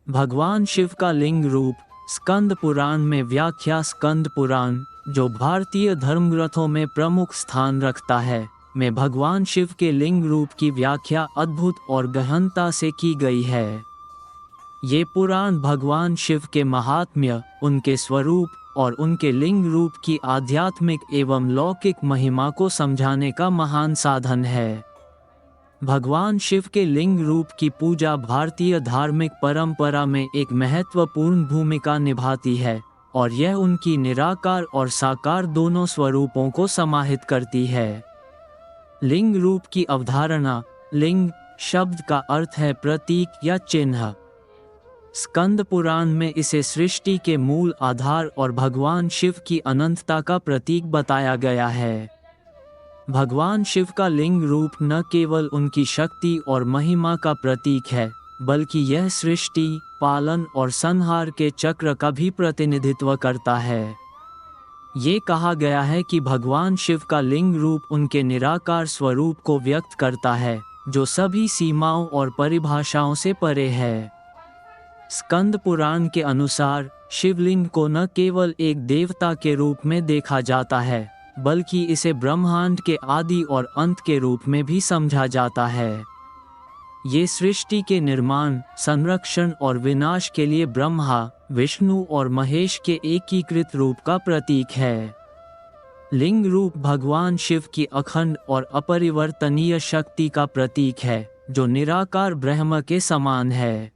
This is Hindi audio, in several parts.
भगवान शिव का लिंग रूप। स्कंद पुराण में व्याख्या। स्कंद पुराण, जो भारतीय धर्मग्रंथों में प्रमुख स्थान रखता है, में भगवान शिव के लिंग रूप की व्याख्या अद्भुत और गहनता से की गई है। ये पुराण भगवान शिव के महात्म्य, उनके स्वरूप और उनके लिंग रूप की आध्यात्मिक एवं लौकिक महिमा को समझाने का महान साधन है। भगवान शिव के लिंग रूप की पूजा भारतीय धार्मिक परंपरा में एक महत्वपूर्ण भूमिका निभाती है और यह उनकी निराकार और साकार दोनों स्वरूपों को समाहित करती है। लिंग रूप की अवधारणा। लिंग शब्द का अर्थ है प्रतीक या चिन्ह। स्कंद पुराण में इसे सृष्टि के मूल आधार और भगवान शिव की अनंतता का प्रतीक बताया गया है। भगवान शिव का लिंग रूप न केवल उनकी शक्ति और महिमा का प्रतीक है, बल्कि यह सृष्टि, पालन और संहार के चक्र का भी प्रतिनिधित्व करता है। ये कहा गया है कि भगवान शिव का लिंग रूप उनके निराकार स्वरूप को व्यक्त करता है, जो सभी सीमाओं और परिभाषाओं से परे है। स्कंद पुराण के अनुसार शिवलिंग को न केवल एक देवता के रूप में देखा जाता है, बल्कि इसे ब्रह्मांड के आदि और अंत के रूप में भी समझा जाता है। ये सृष्टि के निर्माण, संरक्षण और विनाश के लिए ब्रह्मा, विष्णु और महेश के एकीकृत रूप का प्रतीक है। लिंग रूप भगवान शिव की अखंड और अपरिवर्तनीय शक्ति का प्रतीक है, जो निराकार ब्रह्म के समान है।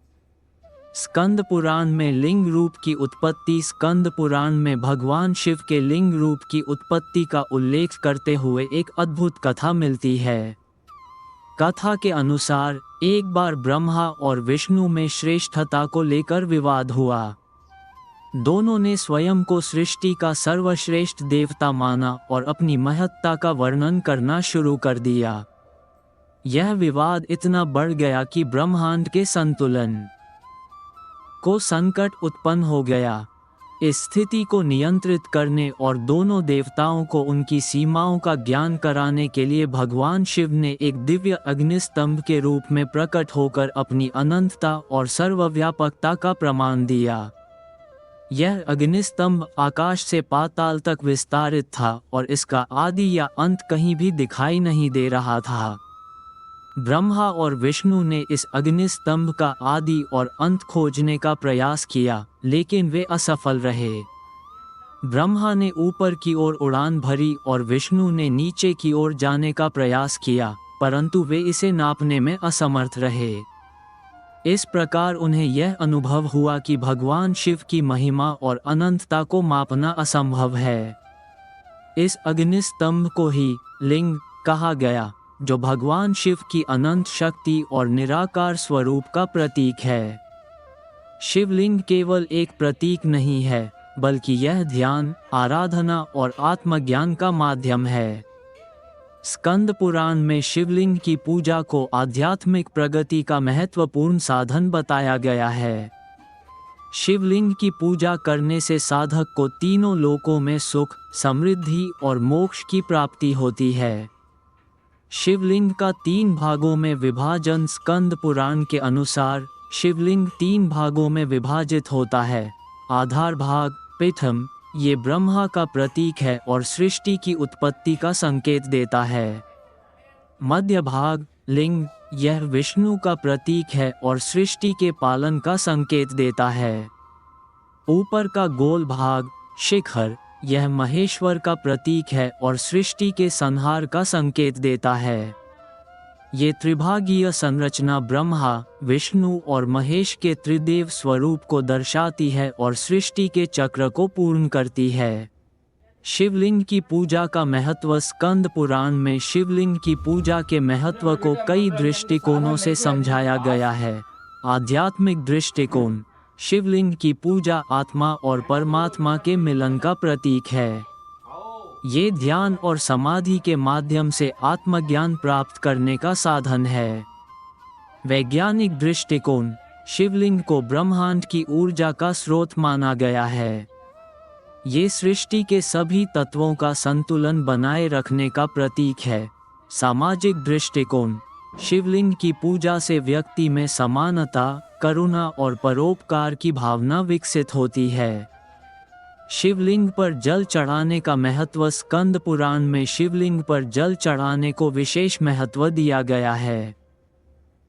स्कंद पुराण में लिंग रूप की उत्पत्ति। स्कंद पुराण में भगवान शिव के लिंग रूप की उत्पत्ति का उल्लेख करते हुए एक अद्भुत कथा मिलती है। कथा के अनुसार एक बार ब्रह्मा और विष्णु में श्रेष्ठता को लेकर विवाद हुआ। दोनों ने स्वयं को सृष्टि का सर्वश्रेष्ठ देवता माना और अपनी महत्ता का वर्णन करना शुरू कर दिया। यह विवाद इतना बढ़ गया कि ब्रह्मांड के संतुलन को संकट उत्पन्न हो गया। इस स्थिति को नियंत्रित करने और दोनों देवताओं को उनकी सीमाओं का ज्ञान कराने के लिए भगवान शिव ने एक दिव्य अग्निस्तंभ के रूप में प्रकट होकर अपनी अनंतता और सर्वव्यापकता का प्रमाण दिया। यह अग्निस्तंभ आकाश से पाताल तक विस्तारित था और इसका आदि या अंत कहीं भी दिखाई नहीं दे रहा था। ब्रह्मा और विष्णु ने इस अग्निस्तंभ का आदि और अंत खोजने का प्रयास किया, लेकिन वे असफल रहे। ब्रह्मा ने ऊपर की ओर उड़ान भरी और विष्णु ने नीचे की ओर जाने का प्रयास किया, परंतु वे इसे नापने में असमर्थ रहे। इस प्रकार उन्हें यह अनुभव हुआ कि भगवान शिव की महिमा और अनंतता को मापना असंभव है। इस अग्निस्तंभ को ही लिंग कहा गया, जो भगवान शिव की अनंत शक्ति और निराकार स्वरूप का प्रतीक है। शिवलिंग केवल एक प्रतीक नहीं है, बल्कि यह ध्यान, आराधना और आत्मज्ञान का माध्यम है। स्कंद पुराण में शिवलिंग की पूजा को आध्यात्मिक प्रगति का महत्वपूर्ण साधन बताया गया है। शिवलिंग की पूजा करने से साधक को तीनों लोकों में सुख, समृद्धि और मोक्ष की प्राप्ति होती है। शिवलिंग का 3 भागों में विभाजन। स्कंद पुराण के अनुसार शिवलिंग 3 भागों में विभाजित होता है। आधार भाग, पीठम, ये ब्रह्मा का प्रतीक है और सृष्टि की उत्पत्ति का संकेत देता है। मध्य भाग, लिंग, यह विष्णु का प्रतीक है और सृष्टि के पालन का संकेत देता है। ऊपर का गोल भाग, शिखर, यह महेश्वर का प्रतीक है और सृष्टि के संहार का संकेत देता है। ये त्रिभागीय संरचना ब्रह्मा, विष्णु और महेश के त्रिदेव स्वरूप को दर्शाती है और सृष्टि के चक्र को पूर्ण करती है। शिवलिंग की पूजा का महत्व। स्कंद पुराण में शिवलिंग की पूजा के महत्व को कई दृष्टिकोणों से समझाया गया है। आध्यात्मिक दृष्टिकोण, शिवलिंग की पूजा आत्मा और परमात्मा के मिलन का प्रतीक है। ये ध्यान और समाधि के माध्यम से आत्मज्ञान प्राप्त करने का साधन है। वैज्ञानिक दृष्टिकोण, शिवलिंग को ब्रह्मांड की ऊर्जा का स्रोत माना गया है। ये सृष्टि के सभी तत्वों का संतुलन बनाए रखने का प्रतीक है। सामाजिक दृष्टिकोण, शिवलिंग की पूजा से व्यक्ति में समानता, करुणा और परोपकार की भावना विकसित होती है। शिवलिंग पर जल चढ़ाने का महत्व। स्कंद पुराण में शिवलिंग पर जल चढ़ाने को विशेष महत्व दिया गया है।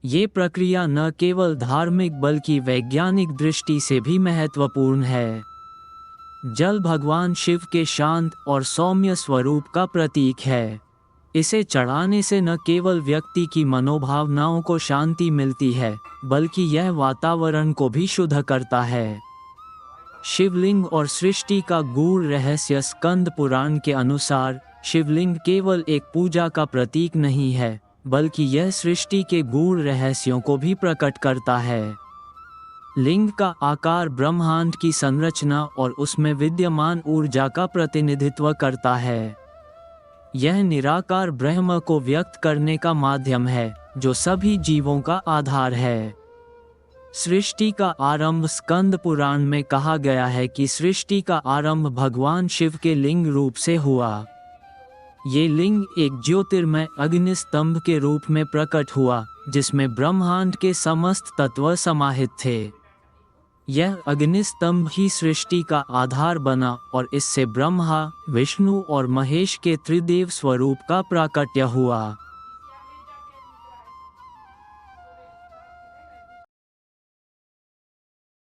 ये प्रक्रिया न केवल धार्मिक बल्कि वैज्ञानिक दृष्टि से भी महत्वपूर्ण है। जल भगवान शिव के शांत और सौम्य स्वरूप का प्रतीक है। इसे चढ़ाने से न केवल व्यक्ति की मनोभावनाओं को शांति मिलती है, बल्कि यह वातावरण को भी शुद्ध करता है। शिवलिंग और सृष्टि का गूढ़ रहस्य। स्कंद पुराण के अनुसार शिवलिंग केवल एक पूजा का प्रतीक नहीं है, बल्कि यह सृष्टि के गूढ़ रहस्यों को भी प्रकट करता है। लिंग का आकार ब्रह्मांड की संरचना और उसमें विद्यमान ऊर्जा का प्रतिनिधित्व करता है। यह निराकार ब्रह्म को व्यक्त करने का माध्यम है, जो सभी जीवों का आधार है। सृष्टि का आरंभ। स्कंद पुराण में कहा गया है कि सृष्टि का आरंभ भगवान शिव के लिंग रूप से हुआ। ये लिंग एक ज्योतिर्मय अग्निस्तंभ के रूप में प्रकट हुआ, जिसमें ब्रह्मांड के समस्त तत्व समाहित थे। यह अग्निस्तंभ ही सृष्टि का आधार बना और इससे ब्रह्मा, विष्णु और महेश के त्रिदेव स्वरूप का प्राकट्य हुआ।